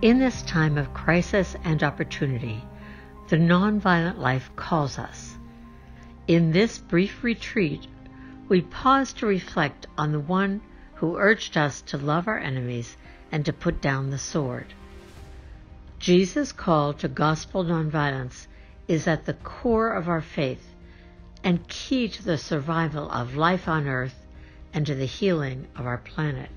In this time of crisis and opportunity, the nonviolent life calls us. In this brief retreat, we pause to reflect on the one who urged us to love our enemies and to put down the sword. Jesus' call to gospel nonviolence is at the core of our faith and key to the survival of life on earth and to the healing of our planet.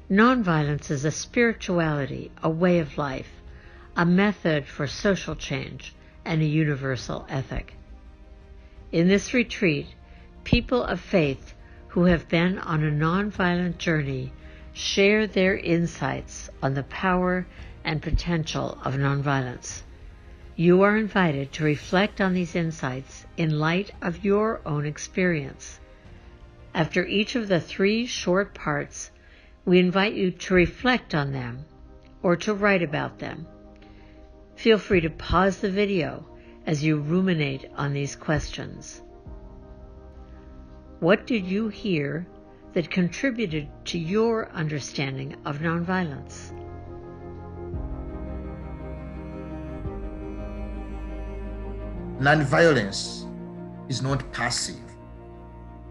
Nonviolence is a spirituality, a way of life, a method for social change, and a universal ethic. In this retreat, people of faith who have been on a nonviolent journey share their insights on the power and potential of nonviolence. You are invited to reflect on these insights in light of your own experience. After each of the 3 short parts, we invite you to reflect on them or to write about them. Feel free to pause the video as you ruminate on these questions. What did you hear that contributed to your understanding of nonviolence? Nonviolence is not passive.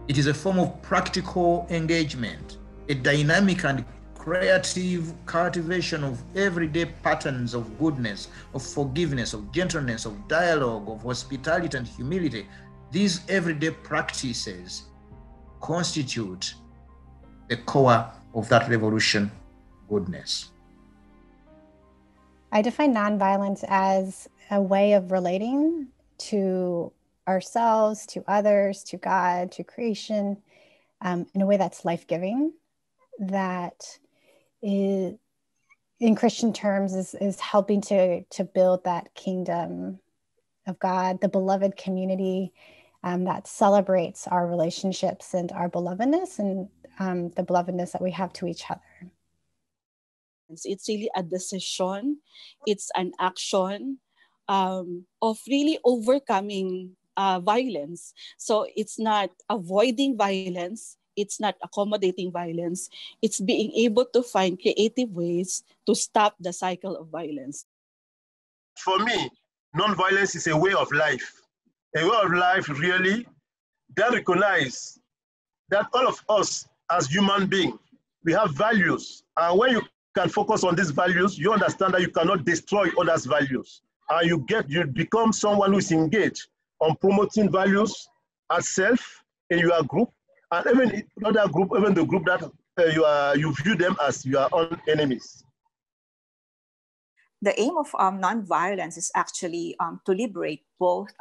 It is a form of practical engagement, a dynamic and creative cultivation of everyday patterns of goodness, of forgiveness, of gentleness, of dialogue, of hospitality and humility. These everyday practices constitute the core of that revolution goodness. I define nonviolence as a way of relating to ourselves, to others, to God, to creation, in a way that's life-giving, that is, in Christian terms, is helping to build that kingdom of God, the beloved community that celebrates our relationships and our belovedness and the belovedness that we have to each other. It's really a decision. It's an action of really overcoming violence. So it's not avoiding violence. It's not accommodating violence. It's being able to find creative ways to stop the cycle of violence. For me, nonviolence is a way of life. A way of life really that recognizes that all of us as human beings, we have values. And when you can focus on these values, you understand that you cannot destroy others' values. And you become someone who is engaged on promoting values as self in your group, and even another group, even the group that you view them as your own enemies. The aim of nonviolence is actually to liberate both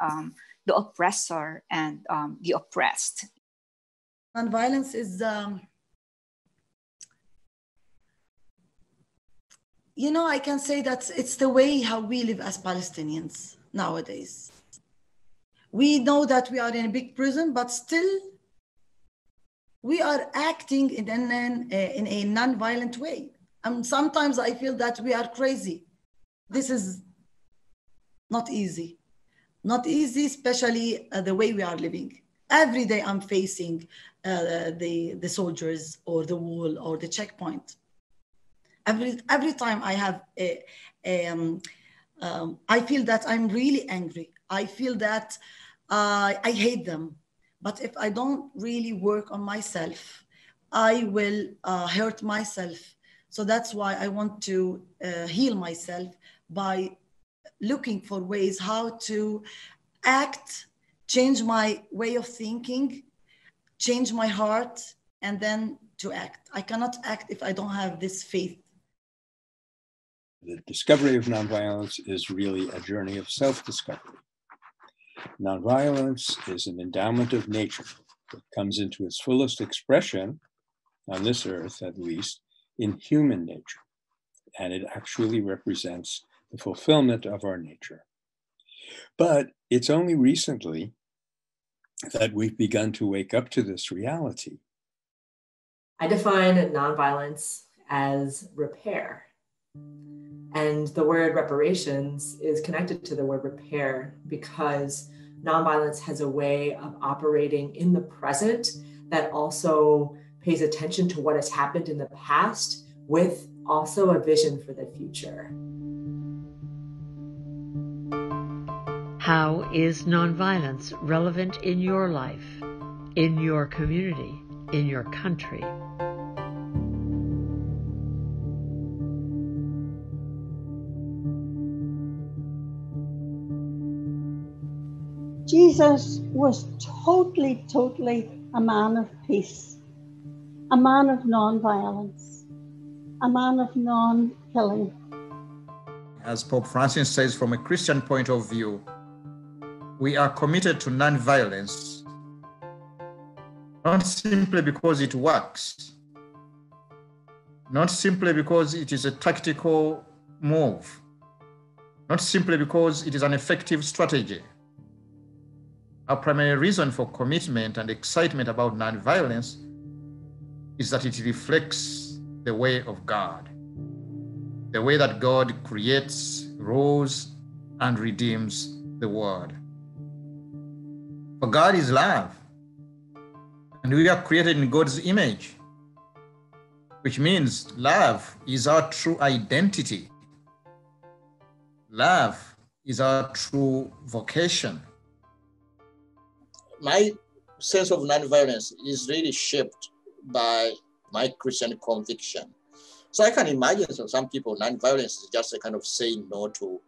the oppressor and the oppressed. Nonviolence is, I can say that it's the way how we live as Palestinians nowadays. We know that we are in a big prison, but still we are acting in a non-violent way. And sometimes I feel that we are crazy. This is not easy. Not easy, especially the way we are living. Every day I'm facing the soldiers or the wall or the checkpoint. Every time I have I feel that I'm really angry. I feel that I hate them. But if I don't really work on myself, I will hurt myself. So that's why I want to heal myself by looking for ways how to act, change my way of thinking, change my heart, and then to act. I cannot act if I don't have this faith. The discovery of nonviolence is really a journey of self-discovery. Nonviolence is an endowment of nature that comes into its fullest expression, on this earth at least, in human nature. And it actually represents the fulfillment of our nature. But it's only recently that we've begun to wake up to this reality. I define nonviolence as repair. And the word reparations is connected to the word repair because nonviolence has a way of operating in the present that also pays attention to what has happened in the past with also a vision for the future. How is nonviolence relevant in your life, in your community, in your country? Jesus was totally a man of peace, a man of non-violence, a man of non-killing. As Pope Francis says, from a Christian point of view, we are committed to non-violence, not simply because it works, not simply because it is a tactical move, not simply because it is an effective strategy. Our primary reason for commitment and excitement about nonviolence is that it reflects the way of God, the way that God creates, rules, and redeems the world. For God is love, and we are created in God's image, which means love is our true identity. Love is our true vocation. My sense of nonviolence is really shaped by my Christian conviction. So I can imagine some people, nonviolence is just a kind of saying no to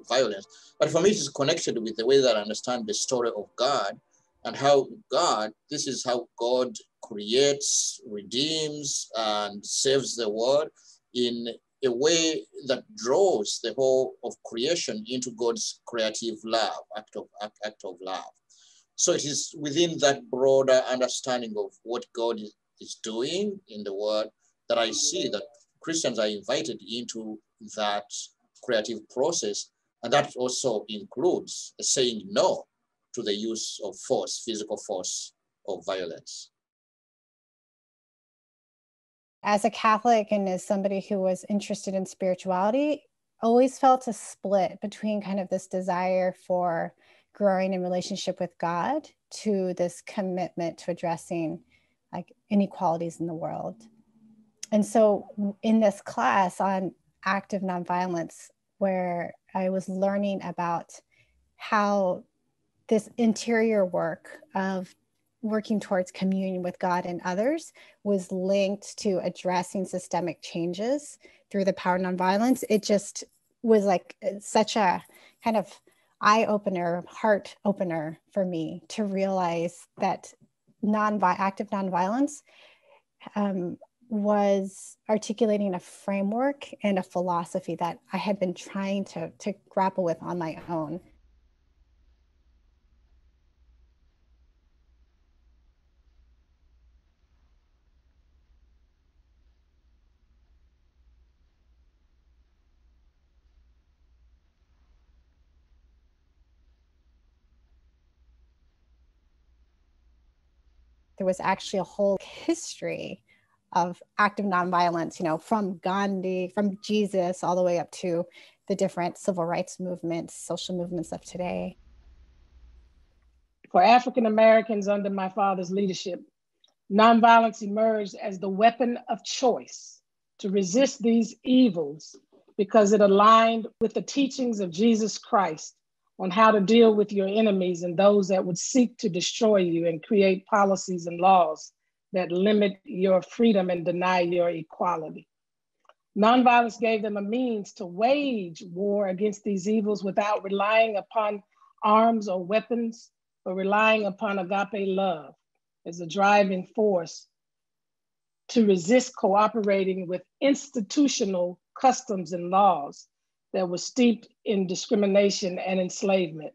violence. But for me, it is connected with the way that I understand the story of God and how God, this is how God creates, redeems, and saves the world in a way that draws the whole of creation into God's creative love, act of love. So it is within that broader understanding of what God is doing in the world that I see that Christians are invited into that creative process. And that also includes saying no to the use of force, physical force, or violence. As a Catholic and as somebody who was interested in spirituality, always felt a split between kind of this desire for growing in relationship with God to this commitment to addressing like inequalities in the world. And so in this class on active nonviolence, where I was learning about how this interior work of working towards communion with God and others was linked to addressing systemic changes through the power of nonviolence, it just was like such a kind of eye-opener, heart opener for me to realize that active nonviolence was articulating a framework and a philosophy that I had been trying to grapple with on my own. There was actually a whole history of active nonviolence, from Gandhi, from Jesus, all the way up to the different civil rights movements, social movements of today. For African Americans under my father's leadership, nonviolence emerged as the weapon of choice to resist these evils because it aligned with the teachings of Jesus Christ on how to deal with your enemies and those that would seek to destroy you and create policies and laws that limit your freedom and deny your equality. Nonviolence gave them a means to wage war against these evils without relying upon arms or weapons, but relying upon agape love as a driving force to resist cooperating with institutional customs and laws that were steeped in discrimination and enslavement.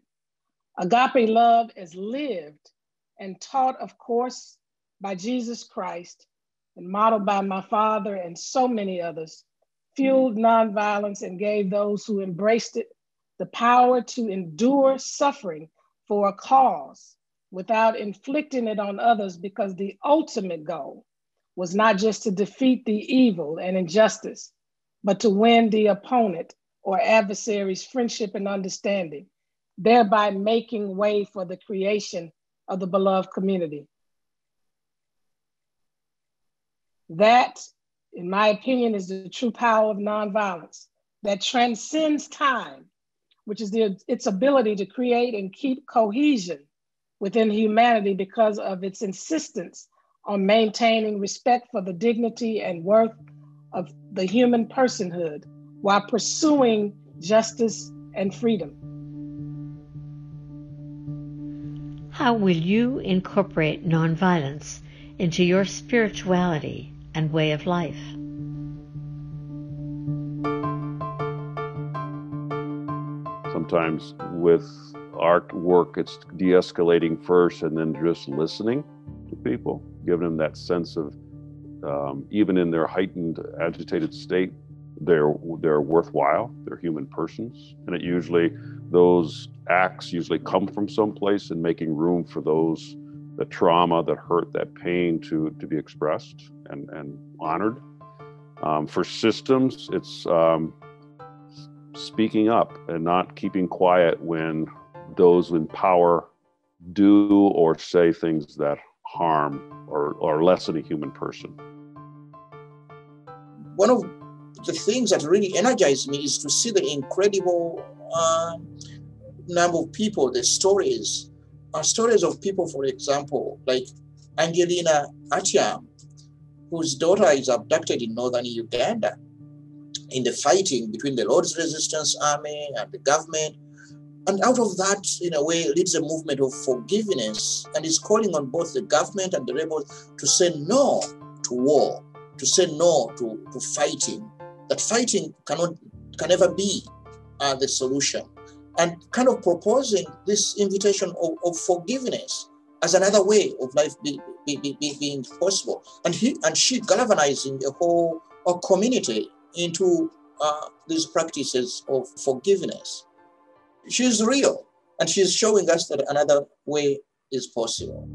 Agape love is lived and taught, of course, by Jesus Christ and modeled by my father and so many others, fueled nonviolence and gave those who embraced it the power to endure suffering for a cause without inflicting it on others, because the ultimate goal was not just to defeat the evil and injustice, but to win the opponent or adversary's friendship and understanding, thereby making way for the creation of the beloved community. That in my opinion, is the true power of nonviolence that transcends time, which is its ability to create and keep cohesion within humanity because of its insistence on maintaining respect for the dignity and worth of the human personhood while pursuing justice and freedom. How will you incorporate nonviolence into your spirituality and way of life? Sometimes with our work, it's de-escalating first and then just listening to people, giving them that sense of, even in their heightened, agitated state, they're worthwhile, they're human persons. And it usually, those acts usually come from someplace, and making room for those, the trauma, that hurt, that pain to be expressed and honored. For systems, it's speaking up and not keeping quiet when those in power do or say things that harm or lessen a human person. One of the things that really energized me is to see the incredible number of people, the stories of people, for example, like Angelina Atiam, whose daughter is abducted in northern Uganda in the fighting between the Lord's Resistance Army and the government. And out of that, in a way, leads a movement of forgiveness, and is calling on both the government and the rebels to say no to war, to say no to fighting, that fighting can never be the solution, and kind of proposing this invitation of forgiveness as another way of life being possible. And she galvanizing a whole community into these practices of forgiveness. She's real, and she's showing us that another way is possible.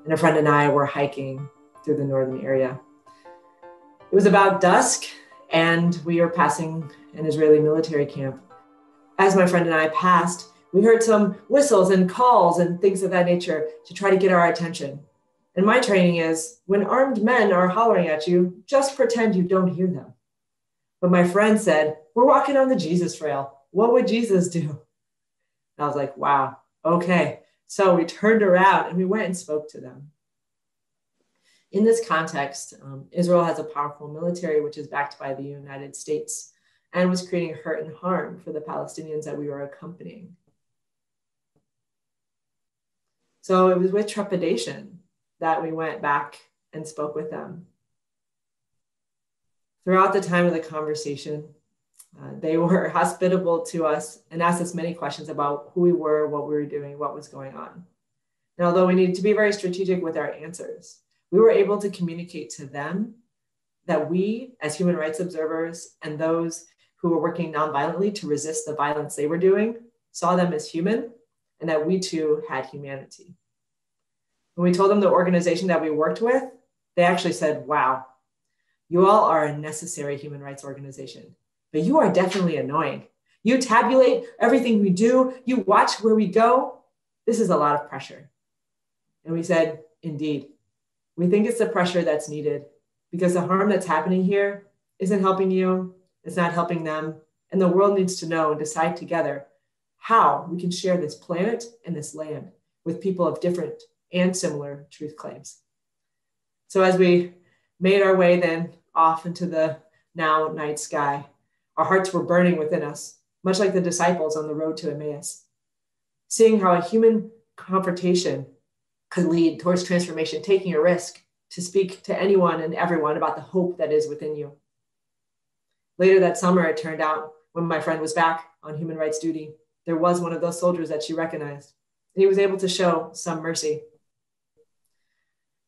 And a friend and I were hiking through the northern area. It was about dusk, and we were passing an Israeli military camp. As my friend and I passed, we heard some whistles and calls and things of that nature to try to get our attention. And my training is, when armed men are hollering at you, just pretend you don't hear them. But my friend said, we're walking on the Jesus trail. What would Jesus do? And I was like, wow, okay. So we turned around and we went and spoke to them. In this context, Israel has a powerful military, which is backed by the United States, and was creating hurt and harm for the Palestinians that we were accompanying. So it was with trepidation that we went back and spoke with them. Throughout the time of the conversation, they were hospitable to us and asked us many questions about who we were, what we were doing, what was going on. And although we needed to be very strategic with our answers, we were able to communicate to them that we, as human rights observers and those who were working nonviolently to resist the violence they were doing, saw them as human, and that we too had humanity. When we told them the organization that we worked with, they actually said, wow, you all are a necessary human rights organization, but you are definitely annoying. You tabulate everything we do. You watch where we go. This is a lot of pressure. And we said, indeed, we think it's the pressure that's needed because the harm that's happening here isn't helping you. It's not helping them. And the world needs to know and decide together how we can share this planet and this land with people of different and similar truth claims. So as we made our way then off into the now night sky, our hearts were burning within us, much like the disciples on the road to Emmaus, seeing how a human confrontation could lead towards transformation, taking a risk to speak to anyone and everyone about the hope that is within you. Later that summer, it turned out, when my friend was back on human rights duty, there was one of those soldiers that she recognized, and he was able to show some mercy.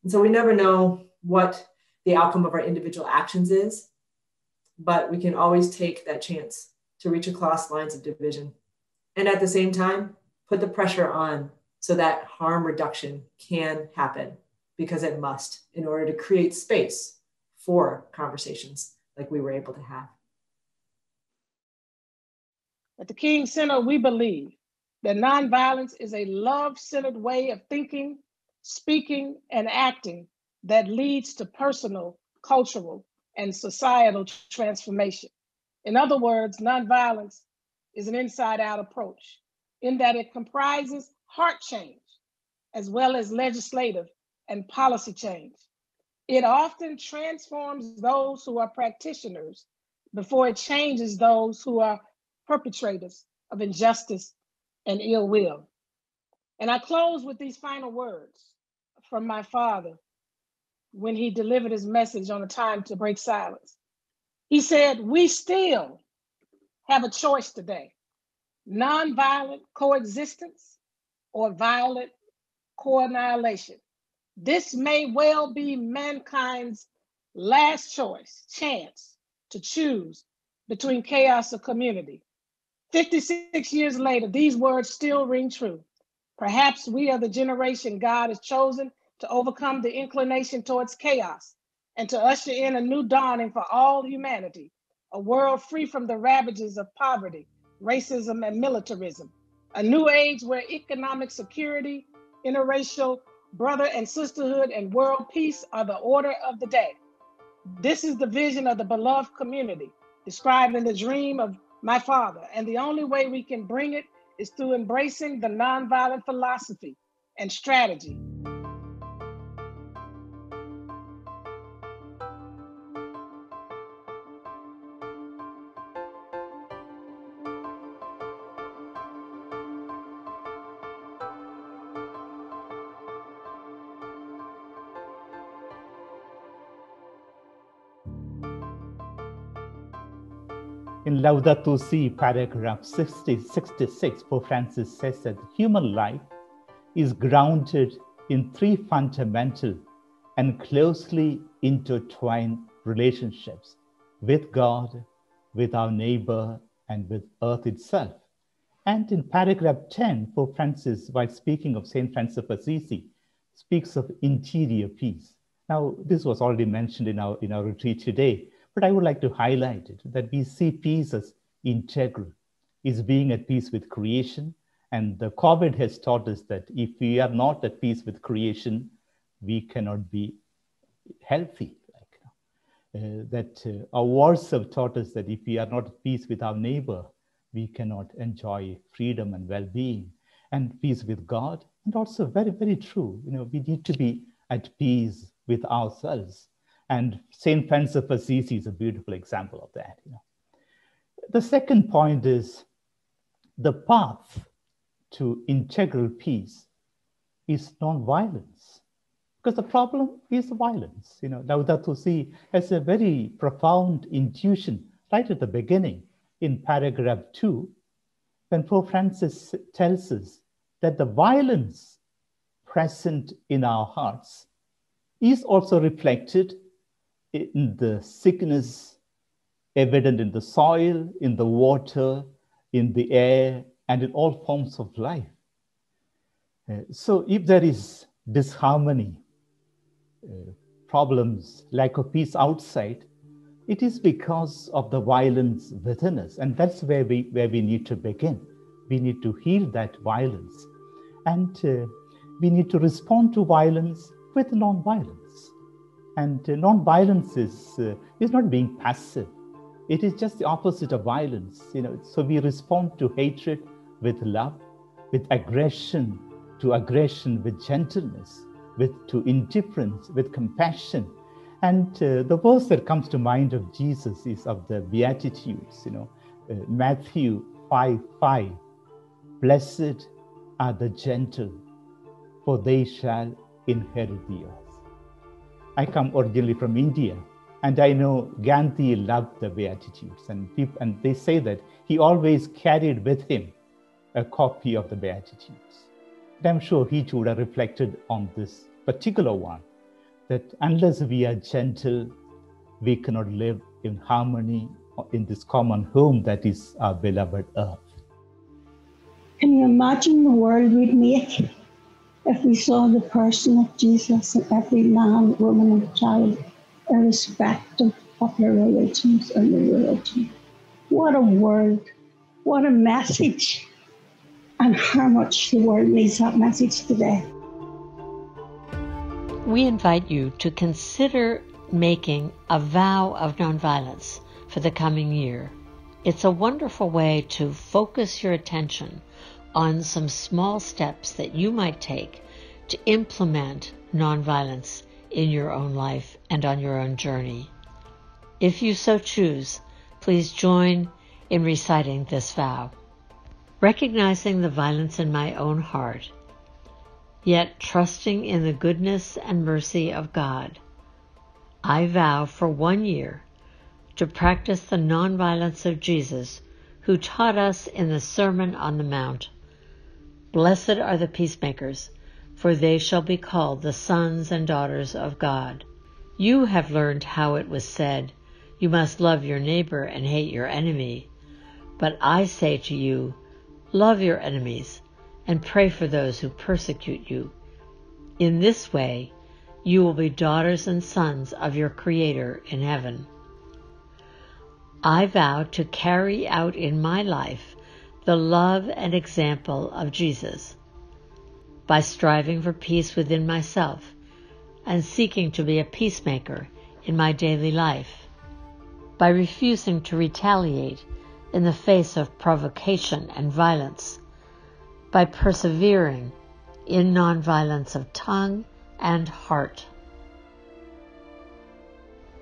And so we never know what the outcome of our individual actions is, but we can always take that chance to reach across lines of division. And at the same time, put the pressure on so that harm reduction can happen, because it must, in order to create space for conversations like we were able to have. At the King Center, we believe that nonviolence is a love-centered way of thinking speaking, and acting that leads to personal, cultural, and societal transformation. In other words, nonviolence is an inside-out approach in that it comprises heart change as well as legislative and policy change. It often transforms those who are practitioners before it changes those who are perpetrators of injustice and ill will. And I close with these final words from my father when he delivered his message on a time to break silence. He said, "We still have a choice today: nonviolent coexistence or violent co-annihilation. This may well be mankind's last chance to choose between chaos or community." 56 years later, these words still ring true. Perhaps we are the generation God has chosen to overcome the inclination towards chaos and to usher in a new dawning for all humanity, a world free from the ravages of poverty, racism, and militarism, a new age where economic security, interracial brother and sisterhood, and world peace are the order of the day. This is the vision of the beloved community, described in the dream of my father, and the only way we can bring it is through embracing the nonviolent philosophy and strategy. In Laudato Si, paragraph 66, Pope Francis says that human life is grounded in three fundamental and closely intertwined relationships with God, with our neighbor, and with earth itself. And in paragraph 10, Pope Francis, while speaking of St. Francis of Assisi, speaks of interior peace. Now, this was already mentioned in our retreat today, but I would like to highlight it, that we see peace as integral, is being at peace with creation. And the COVID has taught us that if we are not at peace with creation, we cannot be healthy. Our wars have taught us that if we are not at peace with our neighbor, we cannot enjoy freedom and well-being, and peace with God. And also very, very true, we need to be at peace with ourselves. And St. Francis of Assisi is a beautiful example of that. The second point is the path to integral peace is non-violence, because the problem is violence. Laudato Si has a very profound intuition right at the beginning in paragraph 2, when Pope Francis tells us that the violence present in our hearts is also reflected in the sickness evident in the soil, in the water, in the air, and in all forms of life. So if there is disharmony, problems, lack of peace outside, it is because of the violence within us. And that's where we need to begin. We need to heal that violence. And we need to respond to violence with non-violence. And non-violence is not being passive. It is just the opposite of violence. So we respond to hatred with love, with aggression to aggression with gentleness, to indifference with compassion. And the verse that comes to mind of Jesus is of the Beatitudes. Matthew 5:5. Blessed are the gentle, for they shall inherit the earth. I come originally from India, and I know Gandhi loved the Beatitudes, and they say that he always carried with him a copy of the Beatitudes. And I'm sure he too would have reflected on this particular one, that unless we are gentle, we cannot live in harmony in this common home that is our beloved earth. Can you imagine the world we'd make if we saw the person of Jesus in every man, woman, and child, irrespective of their religions or their religion? What a world, what a message, and how much the world needs that message today. We invite you to consider making a vow of nonviolence for the coming year. It's a wonderful way to focus your attention on some small steps that you might take to implement nonviolence in your own life and on your own journey. If you so choose, please join in reciting this vow. Recognizing the violence in my own heart, yet trusting in the goodness and mercy of God, I vow for 1 year to practice the nonviolence of Jesus, who taught us in the Sermon on the Mount. Blessed are the peacemakers, for they shall be called the sons and daughters of God. You have learned how it was said, you must love your neighbor and hate your enemy. But I say to you, love your enemies and pray for those who persecute you. In this way, you will be daughters and sons of your Creator in heaven. I vow to carry out in my life the love and example of Jesus by striving for peace within myself and seeking to be a peacemaker in my daily life, by refusing to retaliate in the face of provocation and violence, by persevering in nonviolence of tongue and heart,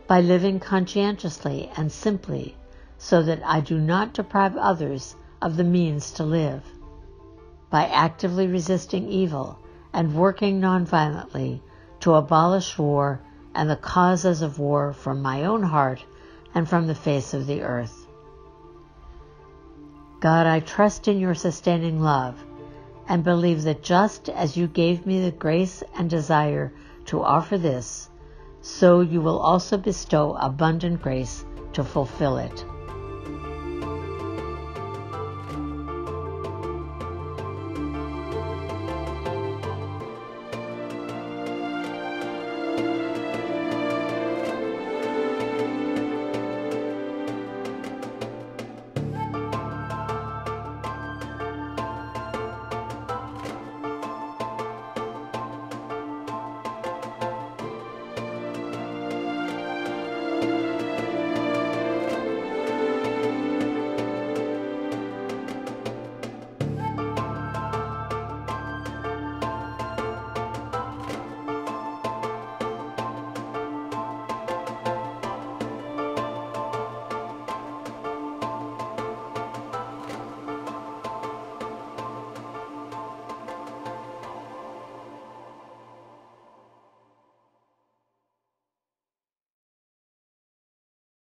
by living conscientiously and simply so that I do not deprive others of the means to live, by actively resisting evil and working nonviolently to abolish war and the causes of war from my own heart and from the face of the earth. God, I trust in your sustaining love and believe that just as you gave me the grace and desire to offer this, so you will also bestow abundant grace to fulfill it.